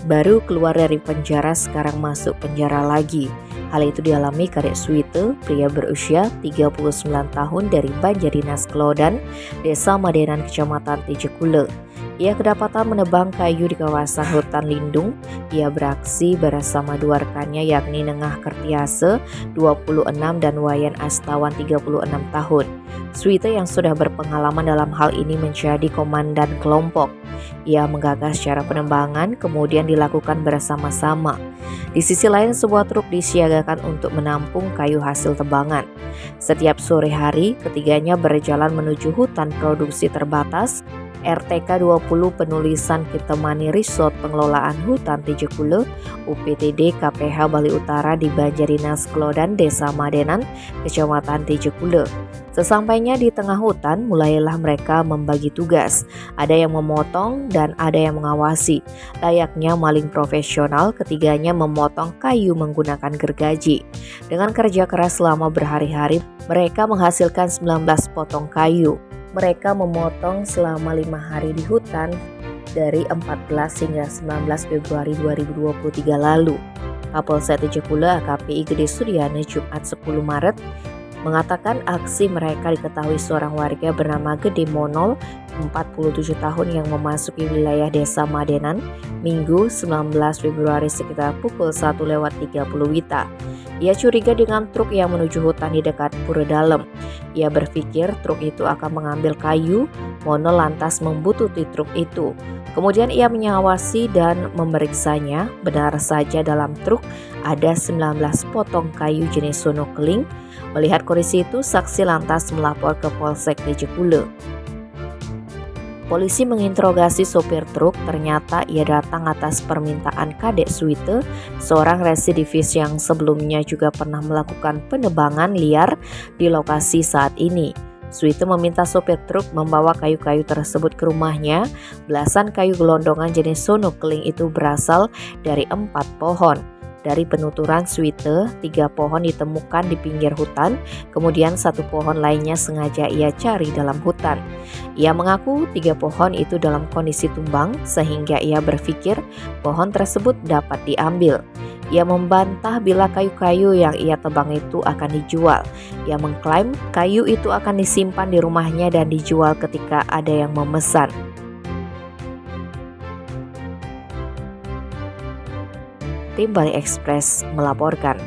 Baru keluar dari penjara sekarang masuk penjara lagi. Hal itu dialami Kadek Suite, pria berusia 39 tahun dari Banjardinas Klodan, Desa Madenan, Kecamatan Tijekule. Ia kedapatan menebang kayu di kawasan hutan lindung. Ia beraksi bersama dua rekannya yakni Nengah Kertiase 26 dan Wayan Astawan 36 tahun. Suite yang sudah berpengalaman dalam hal ini menjadi komandan kelompok. Ia menggagas cara penebangan kemudian dilakukan bersama-sama. Di sisi lain sebuah truk disiagakan untuk menampung kayu hasil tebangan. Setiap sore hari ketiganya berjalan menuju hutan produksi terbatas RTK 20 penulisan Kitemani Resort Pengelolaan Hutan Tijekule UPTD KPH Bali Utara di Banjardinas Klodan Desa Madenan Kecamatan Tijekule. Sesampainya di tengah hutan mulailah mereka membagi tugas. Ada yang memotong dan ada yang mengawasi. Layaknya maling profesional, ketiganya memotong kayu menggunakan gergaji. Dengan kerja keras selama berhari-hari mereka menghasilkan 19 potong kayu. Mereka memotong selama 5 hari di hutan dari 14 hingga 19 Februari 2023 lalu. Kapolsek Tijekule AKP Gede Suryana Jumat 10 Maret mengatakan aksi mereka diketahui seorang warga bernama Gede Monol 47 tahun yang memasuki wilayah Desa Madenan Minggu 19 Februari sekitar pukul 1:30 WITA. Ia curiga dengan truk yang menuju hutan di dekat Pura Dalem. Ia berpikir truk itu akan mengambil kayu. Monol lantas membututi truk itu. Kemudian ia mengawasi dan memeriksanya. Benar saja dalam truk ada 19 potong kayu jenis sono keling. Melihat kondisi itu, saksi lantas melapor ke Polsek Tijekule. Polisi menginterogasi sopir truk, ternyata ia datang atas permintaan Kadek Suite, seorang residivis yang sebelumnya juga pernah melakukan penebangan liar di lokasi saat ini. Suite meminta sopir truk membawa kayu-kayu tersebut ke rumahnya. Belasan kayu gelondongan jenis sono keling itu berasal dari 4 pohon. Dari penuturan Suite, 3 pohon ditemukan di pinggir hutan, kemudian 1 pohon lainnya sengaja ia cari dalam hutan. Ia mengaku 3 pohon itu dalam kondisi tumbang sehingga ia berpikir pohon tersebut dapat diambil. Ia membantah bila kayu-kayu yang ia tebang itu akan dijual. Ia mengklaim kayu itu akan disimpan di rumahnya dan dijual ketika ada yang memesan. Tim Bali Express melaporkan.